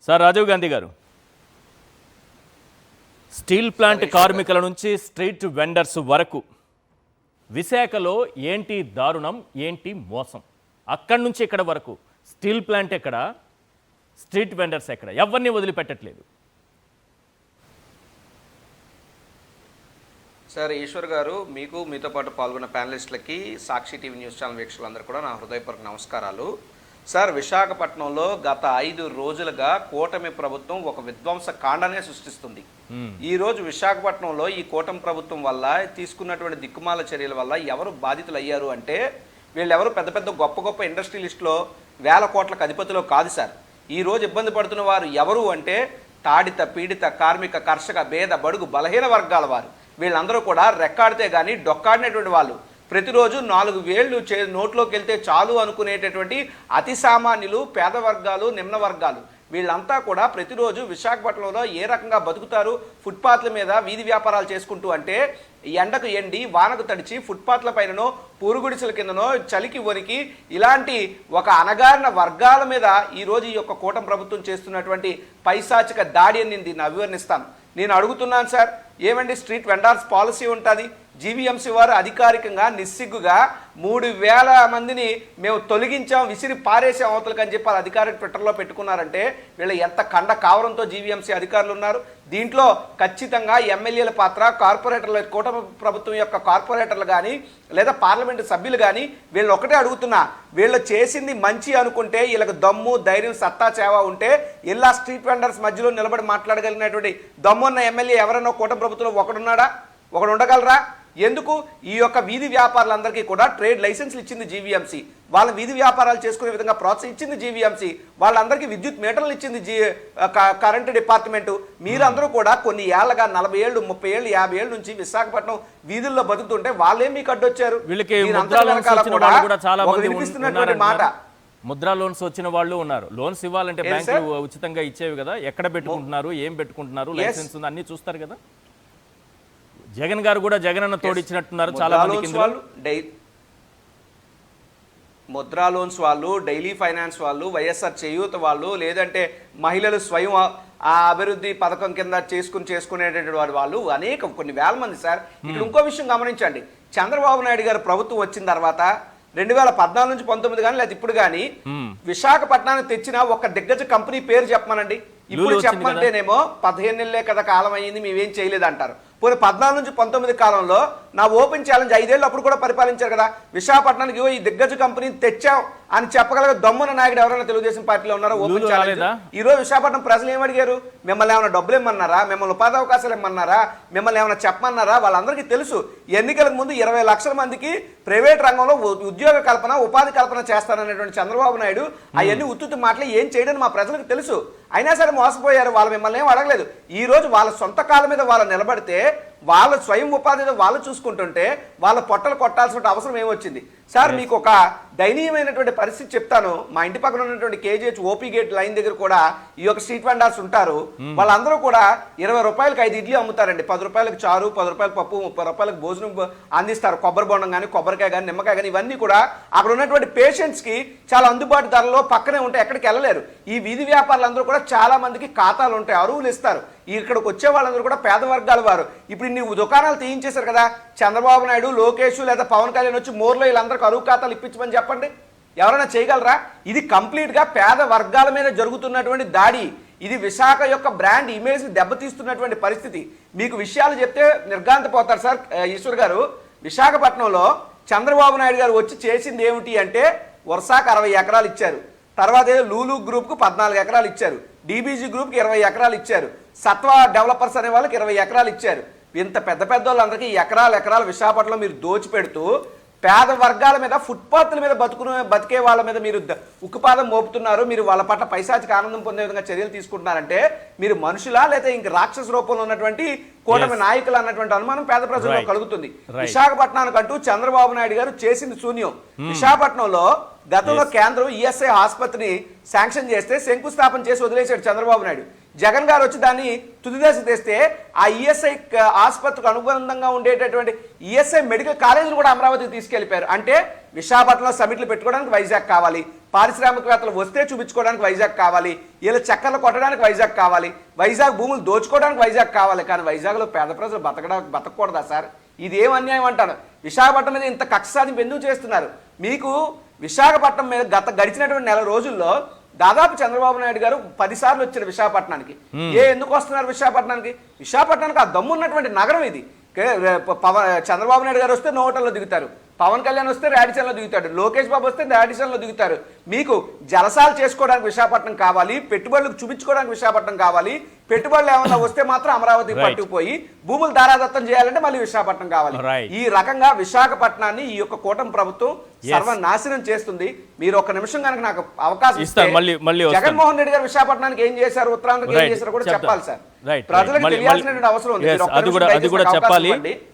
Sir Rajiv Gandhi గారు, steel plant కార్మికుల నుంచి స్ట్రీట్ వెండర్స్ వరకు విశాఖలో ఏంటి దారుణం, ఏంటి మోసం? అక్కడి నుంచి ఇక్కడ వరకు స్టీల్ ప్లాంట్ ఎక్కడ, స్ట్రీట్ వెండర్స్ ఎక్కడ, ఎవరిని వదిలిపెట్టట్లేదు. సార్ ఈశ్వర్ గారు, మీకు మీతో పాటు పాల్గొన్న ప్యానలిస్టులకి, సాక్షి టీవీ న్యూస్ ఛానల్ వీక్షకులందరూ కూడా నా హృదయపూర్వక నమస్కారాలు. సార్, విశాఖపట్నంలో గత 5 రోజులుగా కూటమి ప్రభుత్వం ఒక విధ్వంస కాండానే సృష్టిస్తుంది. ఈ రోజు విశాఖపట్నంలో ఈ కూటమి ప్రభుత్వం వల్ల తీసుకున్నటువంటి దిక్కుమాల చర్యల వల్ల ఎవరు బాధితులు అయ్యారు అంటే, వీళ్ళెవరు పెద్ద పెద్ద గొప్ప గొప్ప ఇండస్ట్రియలిస్టులో వేల కోట్లకు అధిపతిలో కాదు సార్. ఈ రోజు ఇబ్బంది పడుతున్న వారు ఎవరు అంటే, తాడిత పీడిత కార్మిక కర్షక భేద బడుగు బలహీన వర్గాల వారు. వీళ్ళందరూ కూడా రెక్కాడితే కానీ డొక్కాడినటువంటి వాళ్ళు. ప్రతిరోజు 4 వేళ్ళు నోట్లోకి వెళ్తే చాలు అనుకునేటటువంటి అతి సామాన్యులు, పేద వర్గాలు, నిమ్న వర్గాలు వీళ్ళంతా కూడా ప్రతిరోజు విశాఖపట్నంలో ఏ రకంగా బతుకుతారు? ఫుట్పాత్ల మీద వీధి వ్యాపారాలు చేసుకుంటూ. అంటే ఎండకు ఎండి, వానకు తడిచి, ఫుట్పాత్ల పైననో, పూరుగుడిసెల కిందనో, చలికి వణికి ఇలాంటి ఒక అణగారిన వర్గాల మీద ఈరోజు ఈ యొక్క కూటమి ప్రభుత్వం చేస్తున్నటువంటి పైశాచిక దాడి అని దీన్ని అభివర్ణిస్తాను. నేను అడుగుతున్నాను సార్, ఏమండి స్ట్రీట్ వెండర్స్ పాలసీ ఉంటుంది? జీవీఎంసీ వారు అధికారికంగా నిస్సిగ్గుగా 3000 మందిని మేము తొలగించాం, విసిరి పారేసాం అవతలకి అని చెప్పి అధికారిక ట్విట్టర్లో పెట్టుకున్నారంటే వీళ్ళ ఎంత కండ కావరంతో జీవీఎంసీ అధికారులు ఉన్నారు. దీంట్లో ఖచ్చితంగా ఎమ్మెల్యేల పాత్ర, కార్పొరేటర్ల, కూటమి ప్రభుత్వం యొక్క కార్పొరేటర్లు కానీ లేదా పార్లమెంటు సభ్యులు కానీ వీళ్ళు ఒకటే అడుగుతున్నా, వీళ్ళు చేసింది మంచి అనుకుంటే, వీళ్ళకి దమ్ము, ధైర్యం, సత్తా, చేవ ఉంటే ఇలా స్ట్రీట్ వెండర్స్ మధ్యలో నిలబడి మాట్లాడగలిగినటువంటి దమ్మున్న ఎమ్మెల్యే ఎవరైనా కూటమి ప్రభుత్వంలో ఒకడున్నాడా? ఒకడు ఉండగలరా? ఎందుకు? ఈ యొక్క వీధి వ్యాపారులందరికీ కూడా ట్రేడ్ లైసెన్స్లు ఇచ్చింది జీవీఎంసీ. వాళ్ళ వీధి వ్యాపారాలు చేసుకునే విధంగా ప్రోత్సహించింది జీవీఎంసీ. వాళ్ళందరికీ విద్యుత్ మీటర్లు ఇచ్చింది కరెంటు డిపార్ట్మెంటు. మీరందరూ కూడా కొన్ని ఏళ్ళగా 40 ఏళ్ళు, 30 ఏళ్ళు, 50 ఏళ్ళ నుంచి విశాఖపట్నం వీధుల్లో బతుకుతుంటే వాళ్ళేం మీకు అడ్డొచ్చారు? వినిపిస్తున్నటువంటి మాట, ముద్రా లోన్స్ వచ్చిన వాళ్ళు ఉన్నారు. లోన్స్ ఇవ్వాలంటే బ్యాంకులు ఉచితంగా ఇచ్చేవి కదా. ఎక్కడ పెట్టుకుంటున్నారు, ఏం పెట్టుకుంటున్నారు, లైసెన్స్ ఉంది, అన్ని చూస్తారు కదా. జగన్ గారు కూడా జగన్ అన్న తోడిచ్చినట్టున్నారు చాలా మందికి. ముద్రా లోన్స్ వాళ్ళు, డైలీ ఫైనాన్స్ వాళ్ళు, వైఎస్ఆర్ చేయూత వాళ్ళు, లేదంటే మహిళలు స్వయం అభివృద్ధి పథకం కింద చేసుకునేటటువంటి వాళ్ళు కొన్ని వేల మంది సార్. ఇక్కడ ఇంకో విషయం గమనించండి, చంద్రబాబు నాయుడు గారు ప్రభుత్వం వచ్చిన తర్వాత 2014 నుంచి 19 కానీ లేదా ఇప్పుడు కానీ విశాఖపట్నానికి తెచ్చిన ఒక దిగ్గజ కంపెనీ పేరు చెప్పమనండి. ఇప్పుడు చెప్పమంటేనేమో 15 నెలలే కదా కాలం అయ్యింది, మేమేం చేయలేదు అంటారు. పోనీ 14 నుంచి 19 కాలంలో నా ఓపెన్ ఛాలెంజ్ 5 ఏళ్ళు అప్పుడు కూడా పరిపాలించారు కదా. విశాఖపట్నానికి ఈ దిగ్గజ కంపెనీని తెచ్చాం అని చెప్పగల దమ్మున నాయకుడు ఎవరైనా తెలుగుదేశం పార్టీలో ఉన్నారో? Open challenge. ఈ రోజు విశాఖపట్నం ప్రజలు ఏమడిగారు? మిమ్మల్ని ఏమైనా డబ్బులు ఇమ్మన్నారా? మిమ్మల్ని ఉపాధి అవకాశాలు ఇమ్మన్నారా? మిమ్మల్ని ఏమైనా చెప్పమన్నారా? వాళ్ళందరికీ తెలుసు, ఎన్నికలకు ముందు 20 లక్షల మందికి ప్రైవేట్ రంగంలో ఉద్యోగ కల్పన, ఉపాధి కల్పన చేస్తాననేటువంటి చంద్రబాబు నాయుడు అవన్నీ ఉత్తుత్తి మాటలు ఏం చేయడని మా ప్రజలకు తెలుసు. అయినా సరే మోసపోయారు. వాళ్ళు మిమ్మల్ని ఏం అడగలేదు. ఈ రోజు వాళ్ళ సొంత కాళ్ళ మీద వాళ్ళు నిలబడితే, వాళ్ళ స్వయం ఉపాధిలో వాళ్ళు చూసుకుంటుంటే వాళ్ళ పొట్టలు కొట్టాల్సిన అవసరం ఏమొచ్చింది సార్? మీకు ఒక దయనీయమైనటువంటి పరిస్థితి చెప్తాను. మా ఇంటి పక్కన ఉన్నటువంటి కేజీహెచ్ ఓపీ గేట్ లైన్ దగ్గర కూడా ఈ యొక్క స్ట్రీట్ వెండర్స్ ఉంటారు. వాళ్ళందరూ కూడా 20 రూపాయలకి 5 ఇడ్లీ అమ్ముతారండి. 10 రూపాయలకు చారు, 10 రూపాయలు పప్పు, 30 రూపాయలకు భోజనం అందిస్తారు. కొబ్బరి బొండం కానీ, కొబ్బరికాయ కానీ, నిమ్మకాయ కానీ, ఇవన్నీ కూడా అక్కడ ఉన్నటువంటి పేషెంట్స్ కి చాలా అందుబాటు ధరలో పక్కనే ఉంటాయి, ఎక్కడికి వెళ్ళలేరు. ఈ వీధి వ్యాపారులందరూ కూడా చాలా మందికి ఖాతాలు ఉంటాయి, అరువులు ఇస్తారు. ఇక్కడికి వచ్చే వాళ్ళందరూ కూడా పేద వర్గాల వారు. ఇప్పుడు నువ్వు దుకాణాలు తీయించేశారు కదా, చంద్రబాబు నాయుడు, లోకేష్ లేదా పవన్ కళ్యాణ్ వచ్చి మోర్లో వీళ్ళందరికీ అరువు ఖాతాలు ఇప్పించమని చెప్పండి, ఎవరైనా చేయగలరా? ఇది కంప్లీట్గా పేద వర్గాల మీద జరుగుతున్నటువంటి దాడి. ఇది విశాఖ యొక్క బ్రాండ్ ఇమేజ్ దెబ్బతీస్తున్నటువంటి పరిస్థితి. మీకు విషయాలు చెప్తే నిర్గాంతపోతారు సార్. ఈశ్వర్ గారు, విశాఖపట్నంలో చంద్రబాబు నాయుడు గారు వచ్చి చేసింది ఏమిటి అంటే, వర్షాకు 60 ఎకరాలు ఇచ్చారు. తర్వాత లూలు గ్రూప్కు 14 ఎకరాలు ఇచ్చారు. డీబీజీ గ్రూప్కి 20 ఎకరాలు ఇచ్చారు. సత్వ డెవలపర్స్ అనే వాళ్ళకి 20 ఎకరాలు ఇచ్చారు. ఇంత పెద్ద పెద్ద వాళ్ళందరికీ ఎకరాలు విశాఖపట్నంలో మీరు దోచిపెడుతూ పేద వర్గాల మీద, ఫుట్పాత్ల మీద బతికే వాళ్ళ మీద మీరు ఉక్కుపాదం మోపుతున్నారు. మీరు వాళ్ళ పట్ల పైశాచిక ఆనందం పొందే విధంగా చర్యలు తీసుకుంటున్నారంటే మీరు మనుషులా లేదా ఇంక రాక్షస రూపంలో ఉన్నటువంటి కూటమి నాయకులు అన్నటువంటి అనుమానం పేద ప్రజల్లో కలుగుతుంది. విశాఖపట్నానికి అంటూ చంద్రబాబు నాయుడు గారు చేసింది శూన్యం. విశాఖపట్నంలో గతంలో కేంద్రం ఈఎస్ఐ ఆసుపత్రిని శాంక్షన్ చేస్తే శంకుస్థాపన చేసి వదిలేశాడు చంద్రబాబు నాయుడు. జగన్ గారు వచ్చి దాన్ని తుదిదశ తెస్తే ఆ ఈఎస్ఐ ఆసుపత్రికి అనుబంధంగా ఉండేటటువంటి ఈఎస్ఐ మెడికల్ కాలేజీలు కూడా అమరావతికి తీసుకెళ్లిపోయారు. అంటే విశాఖపట్నంలో సమిట్లు పెట్టుకోవడానికి వైజాగ్ కావాలి, పారిశ్రామికవేత్తలు వస్తే చూపించుకోవడానికి వైజాగ్ కావాలి, వీళ్ళ చక్కర్లు కొట్టడానికి వైజాగ్ కావాలి, వైజాగ్ భూములు దోచుకోవడానికి వైజాగ్ కావాలి. కానీ వైజాగ్లో పేద ప్రజలు బతకూడదా సార్? ఇది ఏం అన్యాయం అంటారు? విశాఖపట్నం మీద ఇంత కక్ష సాధింపు ఎందుకు చేస్తున్నారు? మీకు విశాఖపట్నం మీద గడిచినటువంటి నెల రోజుల్లో దాదాపు చంద్రబాబు నాయుడు గారు 10 సార్లు వచ్చారు విశాఖపట్నానికి. ఎందుకు వస్తున్నారు విశాఖపట్నానికి? విశాఖపట్నానికి ఆ దమ్ము ఉన్నటువంటి నగరం ఇది. చంద్రబాబు నాయుడు గారు వస్తే నోటల్లో దిగుతారు, పవన్ కళ్యాణ్ వస్తే రాడిసన్లో దిగుతాడు, లోకేష్ బాబు వస్తే రాడిసన్లో దిగుతారు. మీకు జలసాలు చేసుకోవడానికి విశాఖపట్నం కావాలి, పెట్టుబడులకు చూపించుకోవడానికి విశాఖపట్నం కావాలి, పెట్టుబడులు ఏమన్నా వస్తే మాత్రం అమరావతి పట్టుకుపోయి భూములు దారాదత్తం చేయాలంటే మళ్ళీ విశాఖపట్నం కావాలి. ఈ రకంగా విశాఖపట్నాన్ని ఈ యొక్క కూటమి ప్రభుత్వం సర్వనాశనం చేస్తుంది. మీరు ఒక నిమిషం కనుక నాకు అవకాశం ఇస్తే జగన్మోహన్ రెడ్డి గారు విశాఖపట్నానికి ఏం చేశారు, ఉత్తరాంధ్రకి ఏం చేశారు కూడా చెప్పాలి సార్. ప్రజలకు తెలియాల్సినటువంటి అవసరం ఉంది. అది కూడా చెప్పాలి.